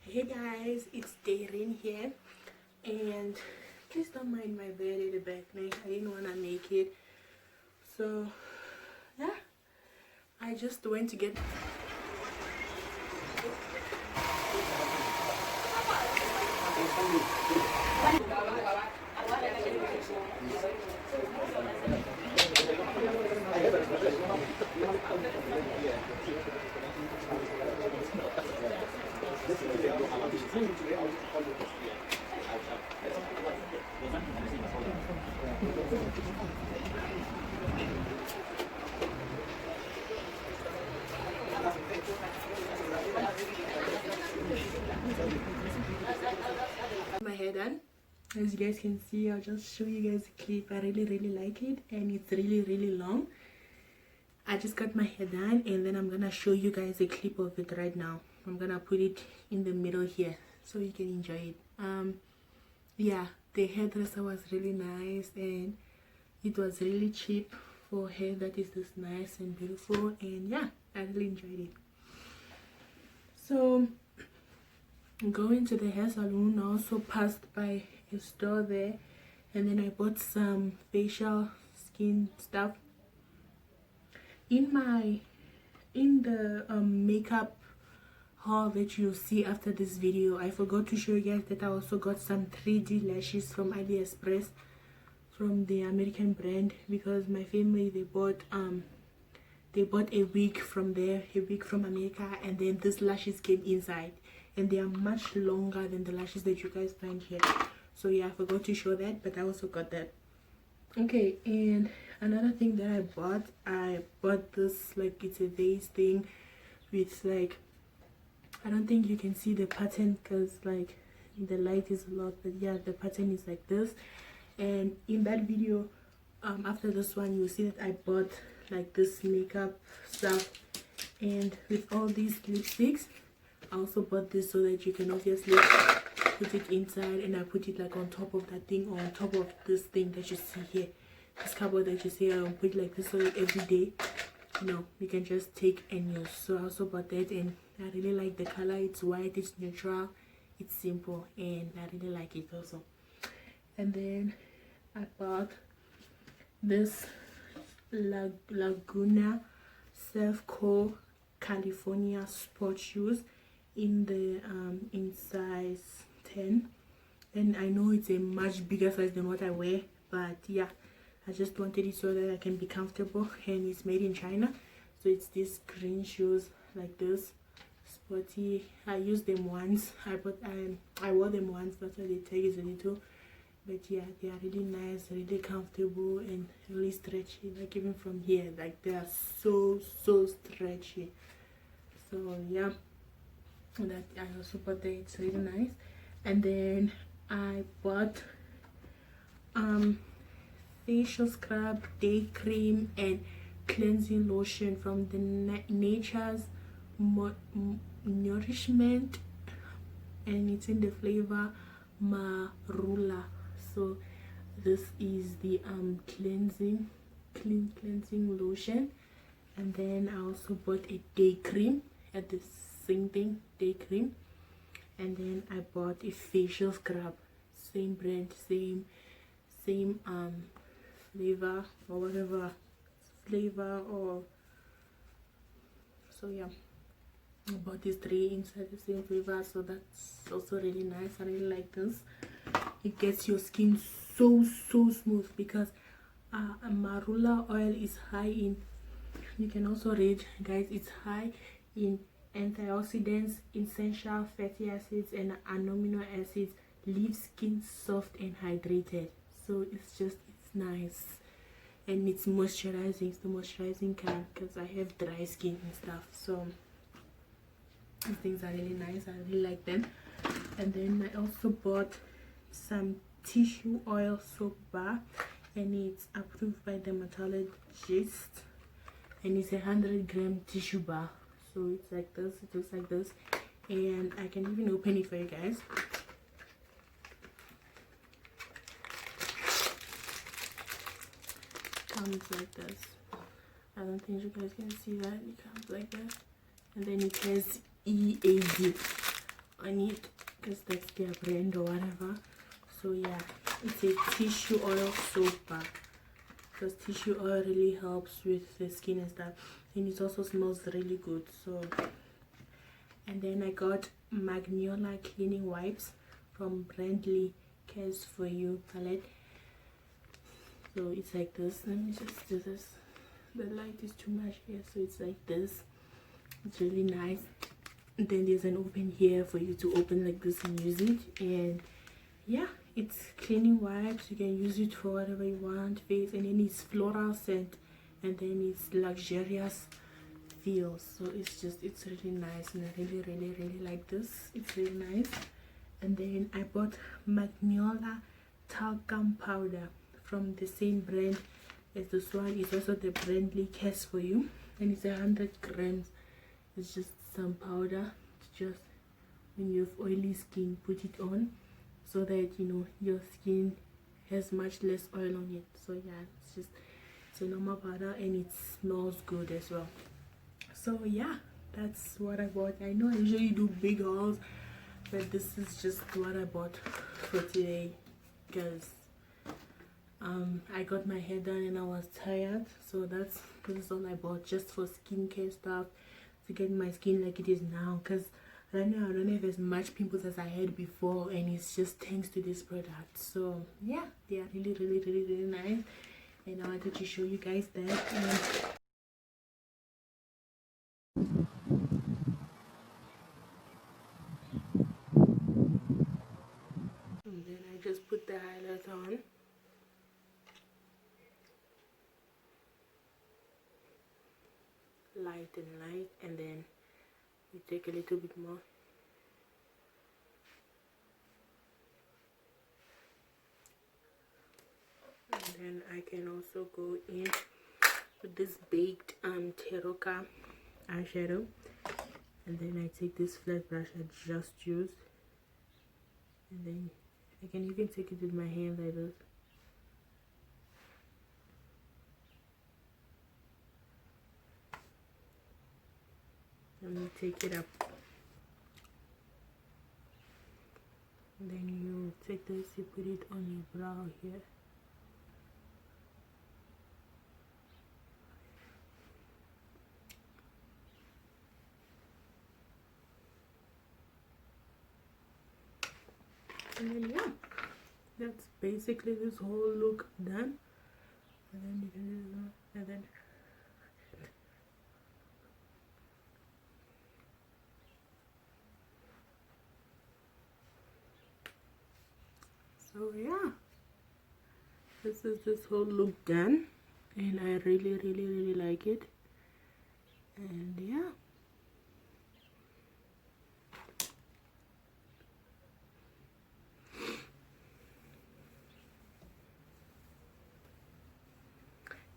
Hey guys, it's Darren here, and please don't mind my bed at the back neck. I didn't want to make it, so yeah, I just went to get my hair done. As you guys can see, I'll just show you guys a clip. I really like it, and it's really long. I just got my hair done, and then I'm gonna show you guys a clip of it right now. I'm gonna put it in the middle here so you can enjoy it. Yeah, the hairdresser was really nice, and it was really cheap for hair that is this nice and beautiful, and yeah, I really enjoyed it. So going to the hair salon, I also passed by a store there, and then I bought some facial skin stuff. In the makeup haul that you'll see after this video, I forgot to show you guys that I also got some 3D lashes from AliExpress, from the American brand, because my family, they bought a wig from there, a wig from America, and then these lashes came inside, and they are much longer than the lashes that you guys find here. So yeah, I forgot to show that, but I also got that. Okay, and another thing that I bought this, like, it's a vase thing with, like, I don't think you can see the pattern because like the light is a lot, but yeah, the pattern is like this. And in that video, after this one, you'll see that I bought like this makeup stuff, and with all these lipsticks, I also bought this so that you can obviously put it inside, and I put it like on top of that thing, or on top of this thing that you see here, this cupboard that you see. I'll put it like this so that every day, you know, you can just take and use. So I also bought that, and I really like the color. It's white, it's neutral, it's simple, and I really like it also. And then I bought this Laguna Self-Co California sport shoes in the in size 10, and I know it's a much bigger size than what I wear, but yeah, I just wanted it so that I can be comfortable, and it's made in China. So it's these green shoes like this, sporty. I used them once. I wore them once. That's why the tag is a little, but yeah, they are really nice, really comfortable, and really stretchy. Like even from here, like they are so stretchy. So yeah, that I also bought that. It's really nice. And then I bought facial scrub, day cream, and cleansing lotion from the Nature's Nourishment, and it's in the flavor Marula. So this is the cleansing lotion. And then I also bought a day cream at the same thing, day cream. And then I bought a facial scrub, same brand, same flavor, or whatever flavor, or so yeah, I bought these 3 inside the same flavor, so that's also really nice. I really like this. It gets your skin so smooth, because marula oil is high in, you can also read, guys, it's high in antioxidants, essential fatty acids, and amino acids, leaves skin soft and hydrated. So it's nice, and it's moisturizing. It's the moisturizing kind, because I have dry skin and stuff, so these things are really nice. I really like them. And then I also bought some tissue oil soap bar, and it's approved by dermatologist, and it's 100-gram tissue bar. So it's like this, it looks like this, and I can even open it for you guys. Comes like this. I don't think you guys can see that. It comes like that, and then it has EAD. on it because that's their brand or whatever. So yeah, it's a tissue oil soap bar because tissue oil really helps with the skin and stuff, and it also smells really good. So, and then I got Magnolia cleaning wipes from Brandly Cares for You palette. So it's like this. Let me just do this. The light is too much here, so it's like this. It's really nice. And then there's an open here for you to open like this and use it. And yeah, it's cleaning wipes. You can use it for whatever you want, face. And then it's floral scent, and then it's luxurious feel. So it's really nice, and I really like this. It's really nice. And then I bought Magnolia talcum powder from the same brand as this one. It's also the Brandly Cares for You, and it's 100 grams. It's just some powder. It's just when you have oily skin, put it on so that you know your skin has much less oil on it. So yeah, it's a normal powder, and it smells good as well. So yeah, that's what I bought. I know I usually do big hauls, but this is just what I bought for today because I got my hair done and I was tired. So this is all I bought, just for skincare stuff to get my skin like it is now, because right now I don't have as much pimples as I had before, and it's just thanks to this product. So yeah, they are really nice, and I wanted to show you guys that. And then I just put the highlight on. Light, and then we take a little bit more. And then I can also go in with this baked Teroka eyeshadow, and then I take this flat brush I just used, and then I can even take it with my hand like this. Let me take it up, and then you take this, you put it on your brow here. And then yeah, that's basically this whole look done. And then you can do that, and then so yeah, this is this whole look done, and I really like it. And yeah,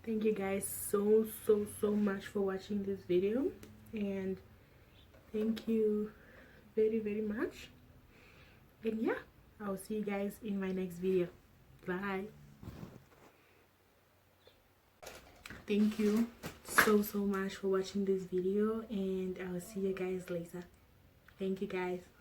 thank you guys so much for watching this video, and thank you very much. And yeah, I'll see you guys in my next video. Bye. Thank you so much for watching this video, and I'll see you guys later. Thank you guys.